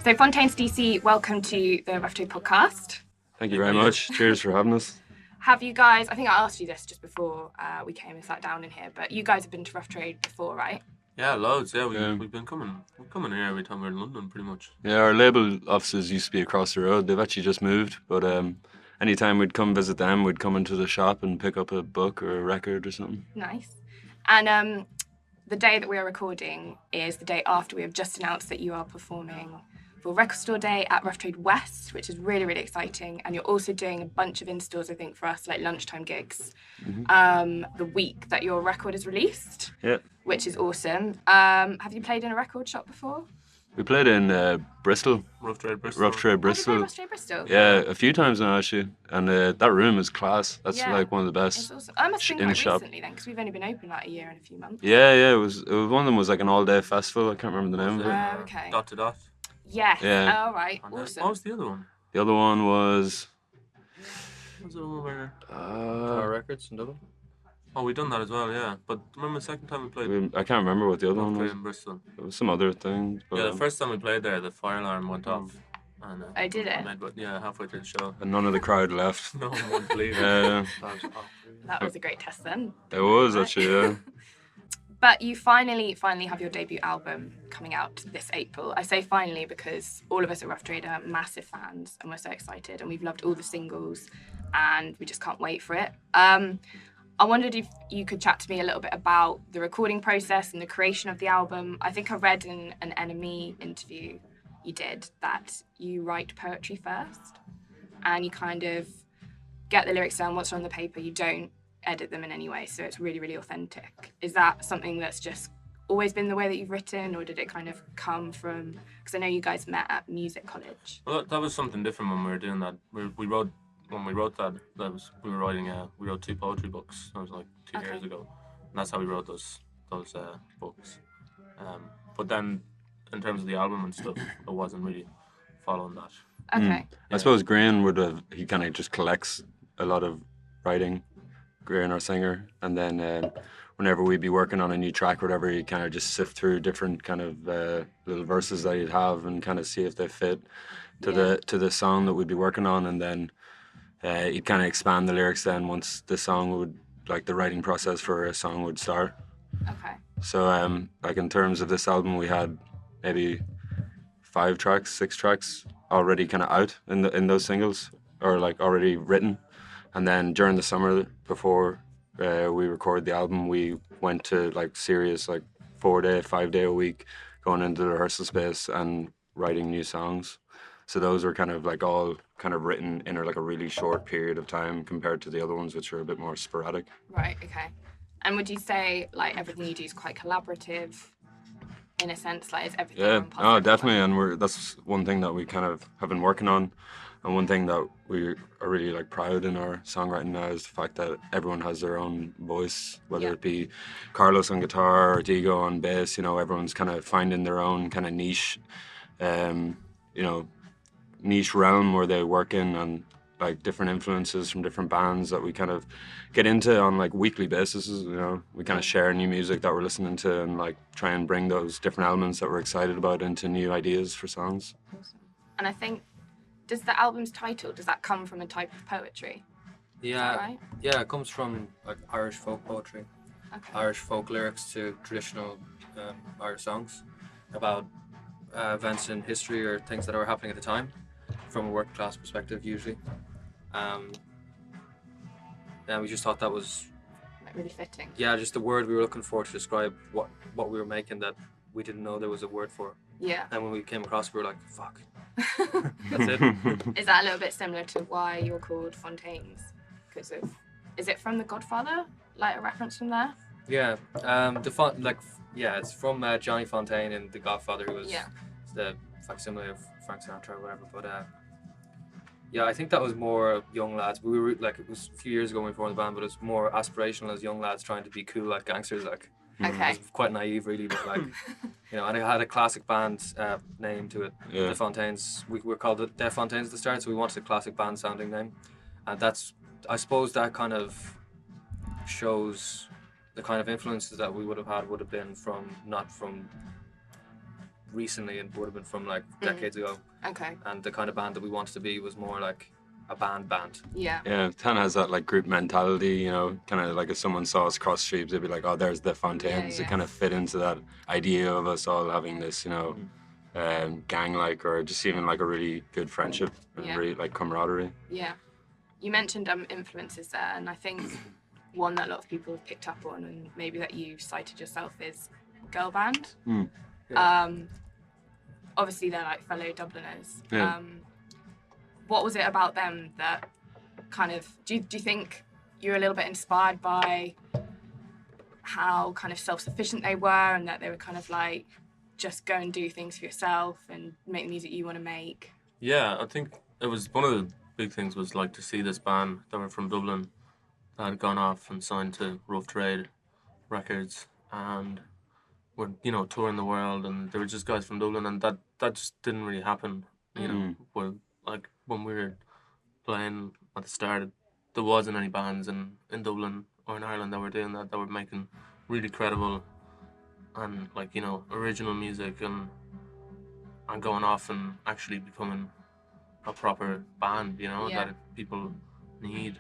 So Fontaines D.C, welcome to the Rough Trade podcast. Thank you very much. Cheers for having us. Have you guys, I think I asked you this just before we came and sat down in here, but you guys have been to Rough Trade before, right? Yeah, loads. Yeah, we've been coming. We're coming here every time we're in London, pretty much. Yeah, our label offices used to be across the road. They've actually just moved, but anytime we'd come visit them, we'd come into the shop and pick up a book or a record or something. Nice. And the day that we are recording is the day after we have just announced that you are performing for Record Store Day at Rough Trade West, which is really, really exciting. And you're also doing a bunch of installs, I think, for us, like lunchtime gigs, the week that your record is released, which is awesome. Have you played in a record shop before? We played in Bristol. Rough Trade Bristol. Rough Trade Bristol. Rough Trade Bristol? Yeah, a few times now, actually. And that room is class. That's like one of the best. It's awesome. I must have been quite shop. recently then, because we've only been open like a year and a few months. Yeah, it was one of them was like an all-day festival. I can't remember the name of it. Okay. Dot to Dot. Yes. Yeah. All right. And Awesome. what was the other one? The other one was... What was the one where... Tower Records in Dublin? Oh, we done that as well, yeah. But remember the second time we played I can't remember what the other Rough one Trade was. in Bristol? It was some other thing. But, Yeah, the first time we played there, the fire alarm went off. And, Oh, did it? Halfway through the show. and none of the crowd left. No one wanted to leave. Yeah, That was a great test then. it was actually, yeah. But you finally have your debut album coming out this April. I say finally because all of us at Rough Trade are massive fans and we're so excited and we've loved all the singles and we just can't wait for it. I wondered if you could chat to me a little bit about the recording process and the creation of the album. I think I read in an NME interview you did that you write poetry first and you kind of get the lyrics down, what's on the paper, you don't edit them in any way, so it's really, really authentic. Is that something that's just always been the way that you've written, or did it kind of come from, because I know you guys met at music college? Well, that was something different when we were doing that. When we wrote that, we were writing. We wrote 2 poetry books. That was like 2 years ago, and that's how we wrote those books. But then, in terms of the album and stuff, I wasn't really following that. Okay. I suppose Graham he kind of just collects a lot of writing, Graham, our singer, and then whenever we'd be working on a new track or whatever, he'd kind of just sift through different kind of little verses that he'd have and kind of see if they fit to the song that we'd be working on, and then he'd kind of expand the lyrics then once the song would, like the writing process for a song would start. Okay. So like in terms of this album, we had maybe 5 tracks, 6 tracks already kind of out in those singles, or like already written. And then during the summer before we recorded the album, we went to like serious like 4-day, 5-day a week, going into the rehearsal space and writing new songs. So those were kind of like all kind of written in like a really short period of time compared to the other ones, which are a bit more sporadic. Right, okay. And would you say like everything you do is quite collaborative in a sense, like is everything Yeah, on positive? definitely, and that's one thing that we kind of have been working on, and one thing that we are really like proud in our songwriting now is the fact that everyone has their own voice, whether it be Carlos on guitar or Diego on bass. You know, everyone's kind of finding their own kind of niche, niche realm where they work in, and like different influences from different bands that we kind of get into on like weekly basis. You know, we kind of share new music that we're listening to and like try and bring those different elements that we're excited about into new ideas for songs. Awesome. And I think, does the album's title, does that come from a type of poetry? Yeah, right? Yeah, it comes from like Irish folk poetry, Okay. Irish folk lyrics to traditional Irish songs about events in history or things that were happening at the time, from a working class perspective usually. And we just thought that was Like really fitting. just the word we were looking for to describe what we were making that we didn't know there was a word for. Yeah. And when we came across, we were like, fuck, that's it. Is that a little bit similar to why you're called Fontaines? Because of, is it from The Godfather? Like a reference from there? Yeah, it's from Johnny Fontaine in The Godfather, who was the facsimile of Frank Sinatra or whatever. But I think that was more young lads. We were like, it was a few years ago when we formed the band, but it's more aspirational as young lads trying to be cool like gangsters. Like, Okay. it was quite naive, really, but like, and it had a classic band name to it. Yeah. The Fontaines. We were called the Fontaines at the start, so we wanted a classic band sounding name, and I suppose that kind of shows the kind of influences that we would have been from, not from recently and would have been from like decades ago. Okay. And the kind of band that we wanted to be was more like a band. Yeah. Yeah, kind of has that like group mentality, you know, kind of like if someone saw us cross streets, they'd be like, oh, there's the Fontaines. Yeah, It yeah. kind of fit into that idea of us all having this, you know, gang-like or just even like a really good friendship and Yeah. really like camaraderie. Yeah. You mentioned influences there, and I think one that a lot of people have picked up on, and maybe that you cited yourself, is girl band. Yeah. Obviously they're like fellow Dubliners. Yeah. What was it about them that kind of do you think you were a little bit inspired by how kind of self-sufficient they were, and that they were kind of like just go and do things for yourself and make the music you want to make? Yeah, I think it was one of the big things was like to see this band that were from Dublin that had gone off and signed to Rough Trade Records and were, you know, touring the world, and they were just guys from Dublin, and that just didn't really happen, you know. Where like when we were playing at the start, there wasn't any bands in Dublin or in Ireland that were doing that were making really credible and like, you know, original music and going off and actually becoming a proper band, you know, Yeah. that people need.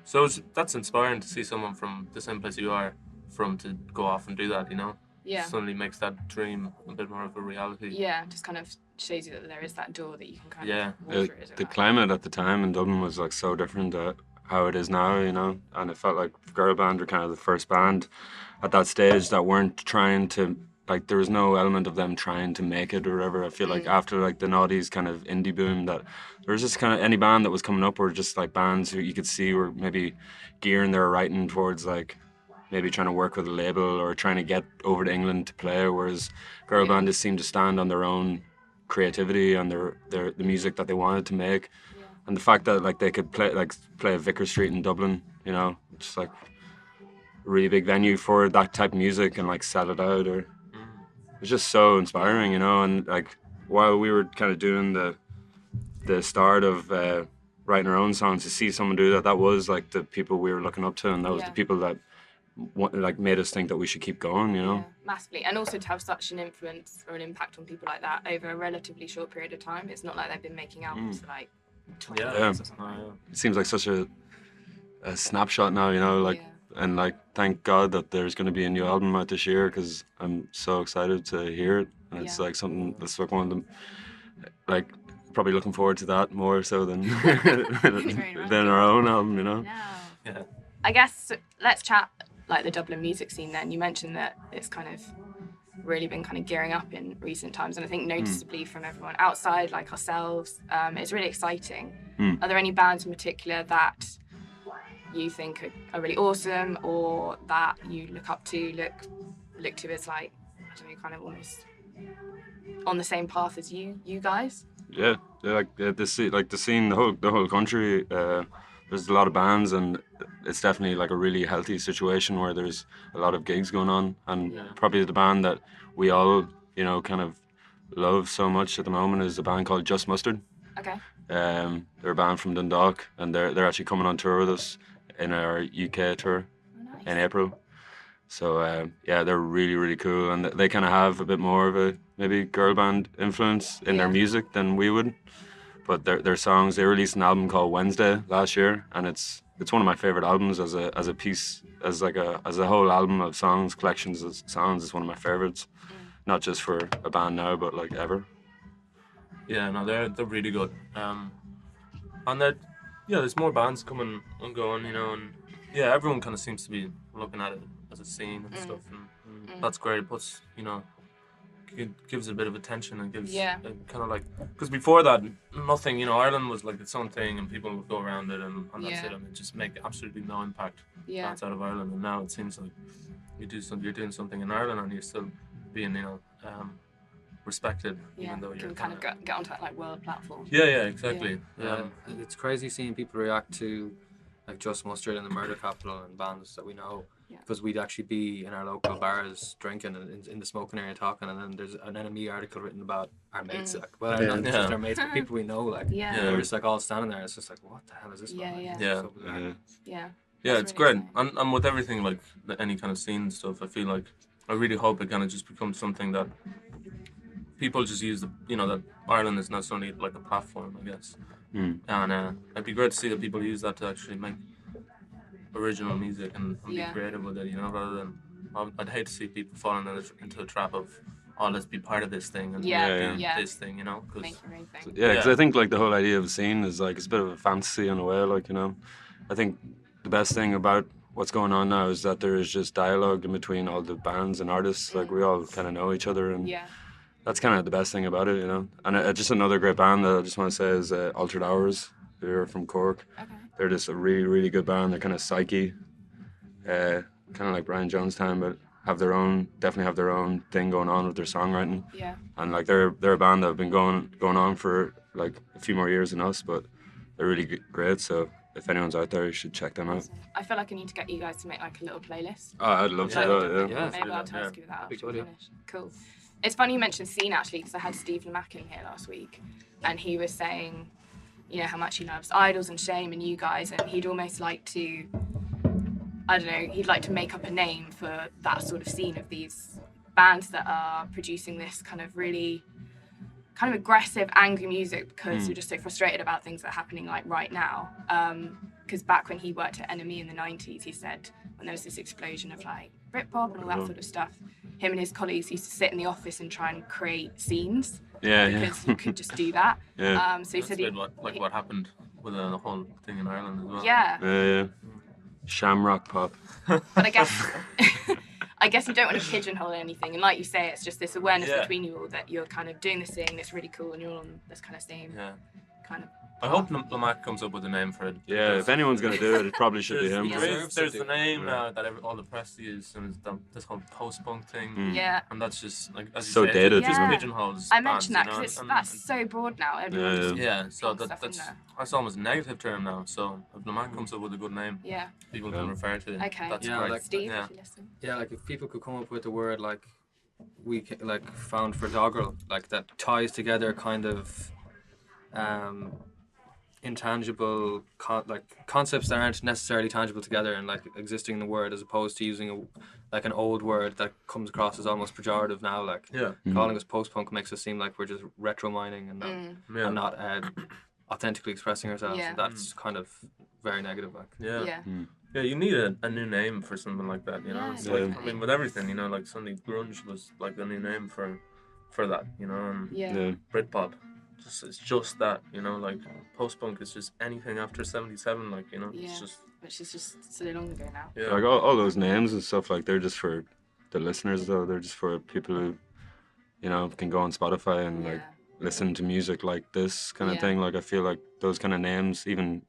So that's inspiring to see someone from the same place you are from to go off and do that, you know. Yeah. Suddenly makes that dream a bit more of a reality. Yeah, just kind of shows you that there is that door that you can kind Yeah. of walk through. As it The were. climate at the time in Dublin was like so different to how it is now, you know, and it felt like girl band were kind of the first band at that stage that weren't trying to, like, there was no element of them trying to make it or whatever. I feel like after like the noughties kind of indie boom, that there was just kind of any band that was coming up were just like bands who you could see were maybe gearing their writing towards like maybe trying to work with a label or trying to get over to England to play, whereas girl band just seemed to stand on their own creativity and the music that they wanted to make. And the fact that like they could play Vicar Street in Dublin, you know, just like a really big venue for that type of music and like sell it out, or it was just so inspiring, you know. And like while we were kind of doing the start of writing our own songs, to see someone do that was like the people we were looking up to, and that was the people that like made us think that we should keep going, you know. Yeah, massively. And also to have such an influence or an impact on people like that over a relatively short period of time. It's not like they've been making albums for like 20 Yeah. years or something. It seems like such a snapshot now, you know, like, and like thank God that there's going to be a new album out this year, because I'm so excited to hear it, and it's like something that's like one of them, like probably looking forward to that more so than than our own album, you know. Yeah. I guess let's chat like the Dublin music scene then. You mentioned that it's kind of really been kind of gearing up in recent times, and I think noticeably from everyone outside like ourselves, it's really exciting. Are there any bands in particular that you think are really awesome, or that you look up to, look to as like, I don't know, kind of almost on the same path as you guys? Yeah, the scene, the whole country. There's a lot of bands, and it's definitely like a really healthy situation where there's a lot of gigs going on. And probably the band that we all, you know, kind of love so much at the moment is a band called Just Mustard. Okay. They're a band from Dundalk, and they're actually coming on tour with us in our UK tour in April. So yeah, they're really, really cool, and they kind of have a bit more of a maybe girl band influence in their music than we would. But their songs, they released an album called Wednesday last year, and it's one of my favorite albums as a piece, as a whole album of songs, collections of songs. It's one of my favorites, not just for a band now, but like ever. Yeah, no, they're really good. And there's more bands coming and going, you know, and yeah, everyone kind of seems to be looking at it as a scene and stuff, and that's great. It puts, you know, it gives a bit of attention and gives kind of like, because before that, nothing, you know, Ireland was like its own thing and people would go around it and that's it, and it just make absolutely no impact outside of Ireland. And now it seems like you're doing something in Ireland and you're still being, you know, respected, even though you're kind of get onto that like world platform. Yeah, exactly. It's crazy seeing people react to like Just Mustard and the Murder Capital and bands that we know, because we'd actually be in our local bars drinking and in the smoking area talking, and then there's an NME article written about our mates, like, well, not just our mates, but people we know, like, we're just like all standing there. It's just like, what the hell is this? Yeah, it's great. And with everything, like any kind of scene and stuff, I feel like I really hope it kind of just becomes something that people just use that Ireland is not only like a platform, I guess. Mm. And it'd be great to see that people use that to actually make original music and be Yeah. creative with it, rather than I'd hate to see people falling into the trap of, oh, let's be part of this thing and Yeah, do yeah. this thing, because Make your own thing. Yeah, because Yeah. I think like the whole idea of a scene is like it's a bit of a fantasy in a way. Like I think the best thing about what's going on now is that there is just dialogue in between all the bands and artists. Like we all kind of know each other, and Yeah. that's kind of the best thing about it, And just another great band that I just want to say is Altered Hours. They're from Cork. Okay. They're just a really, really good band. They're kind of psyche, kind of like Brian Jonestown, but definitely have their own thing going on with their songwriting. Yeah. And like they're a band that have been going on for like a few more years than us, but they're really great. So if anyone's out there, you should check them out. Awesome. I feel like I need to get you guys to make like a little playlist. Oh, I'd love to Yeah. do it. Yeah. Maybe I'll Yeah. task you with that after Big we idea. finish. Cool. It's funny you mentioned scene actually, because I had Steve Lemack in here last week, and he was saying, how much he loves Idols and Shame and you guys, and he'd almost like to, I don't know, he'd like to make up a name for that sort of scene of these bands that are producing this kind of really kind of aggressive, angry music because you're just so frustrated about things that are happening like right now. Because back when he worked at NME in the 90s, he said when there was this explosion of like Britpop and all that sort of stuff, him and his colleagues used to sit in the office and try and create scenes Yeah, because you could just do that. Yeah. So he that's said a bit what happened with the whole thing in Ireland as well. yeah, Shamrock pop. but I guess I guess you don't want to pigeonhole anything, and like you say, it's just this awareness Yeah. between you all that you're kind of doing this thing that's really cool, and you're all on this kind of same Yeah. kind of. I hope Lamar comes up with a name for it. Yeah, if anyone's gonna do it, it probably should be him. There's the name now that all the press use, and it's this whole post-punk thing. Yeah, And that's just like as you So say, dated, it just isn't it? pigeonholes. I bands, mentioned that because and- that's so broad now. Everyone Yeah, just yeah. So putting stuff in that's there. almost a negative term now. So if Lamar comes up with a good name, Yeah. people can refer to it. Okay. That's Yeah, great. like- Steve, Yeah. if you listen. Yeah, like if people could come up with a word like like found for doggerel, like that ties together kind of intangible concepts that aren't necessarily tangible together and like existing in the word, as opposed to using an old word that comes across as almost pejorative now. Like Yeah. calling us post-punk makes us seem like we're just retro mining and Yeah. and not authentically expressing ourselves. Yeah. And that's kind of very negative. Like Yeah. Yeah. Yeah, you need a new name for something like that, Yeah, It's like, definitely. I mean, with everything, like suddenly grunge was like the new name for that, and Yeah. Britpop, it's just that, like post-punk is just anything after 77, like, Yeah. it's just, Which is just so long ago now. yeah. Like all those names and stuff, like they're just for the listeners though. They're just for people who, can go on Spotify and like Yeah. listen to music like this kind of Yeah. thing. Like I feel like those kind of names, even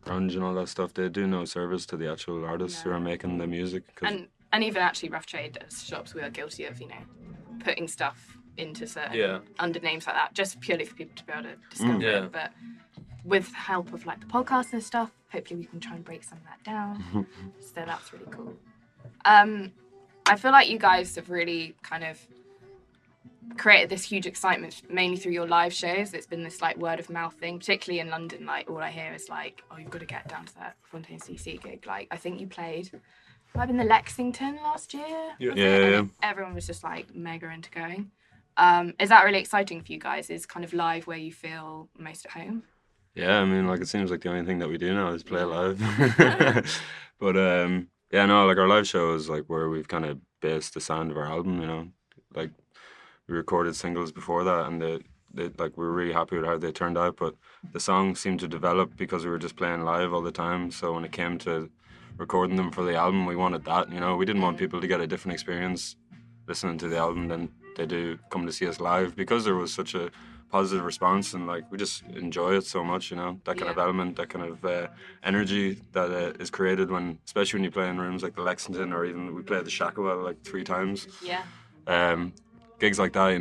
grunge and all that stuff, they do no service to the actual artists who No. are making the music. 'Cause And even actually rough trade shops, we are guilty of, putting stuff into certain Yeah. under names like that, just purely for people to be able to discover Yeah. it. But with help of like the podcast and stuff, hopefully we can try and break some of that down. So that's really cool. I feel like you guys have really kind of created this huge excitement mainly through your live shows. It's been this like word of mouth thing, particularly in London. Like all I hear is like, oh, you've got to get down to that Fontaines D.C gig. Like I think you played might have been the Lexington last year. Yeah. was it? Yeah. And everyone was just like mega into going. Is that really exciting for you guys? Is kind of live where you feel most at home? Yeah, I mean, like it seems like the only thing that we do now is play live. But yeah, no, like our live show is like where we've kind of based the sound of our album. Like we recorded singles before that, and they like we were really happy with how they turned out. But the songs seemed to develop because we were just playing live all the time. So when it came to recording them for the album, we wanted that. We didn't want people to get a different experience listening to the album than they do come to see us live, because there was such a positive response, and like we just enjoy it so much, that kind of element, that kind of energy that is created especially when you play in rooms like the Lexington, or even we played the Shacklewell like 3 times. Yeah. Gigs like that,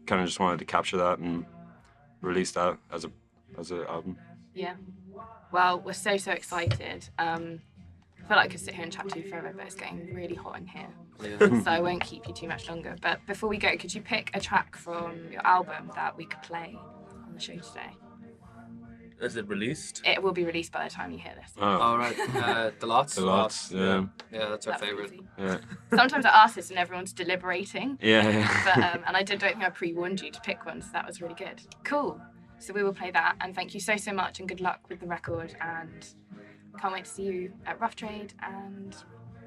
kind of just wanted to capture that and release that as an album. Yeah. Well, we're so excited. I feel like I could sit here and chat to you forever, but it's getting really hot in here. yeah. So I won't keep you too much longer. But before we go, could you pick a track from your album that we could play on the show today? Is it released? It will be released by the time you hear this. All right. The Lots. The Lots, yeah. Yeah, that's our That was favorite. easy. Yeah. Sometimes I ask this and everyone's deliberating. Yeah. But and I don't think I pre-warned you to pick one, so that was really good. Cool. So we will play that, and thank you so much, and good luck with the record, and can't wait to see you at Rough Trade and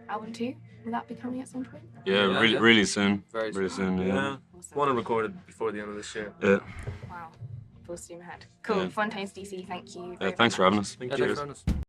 album 2. Will that be coming at some point? Yeah, Yeah, really, yeah. really soon. Very Really soon, yeah. Awesome. Want to record it before the end of this year. Yeah. Wow. Full steam ahead. Cool. Yeah. Fontaines D.C, thank you. Thanks for having us. Thank Yeah, you. thanks for having us.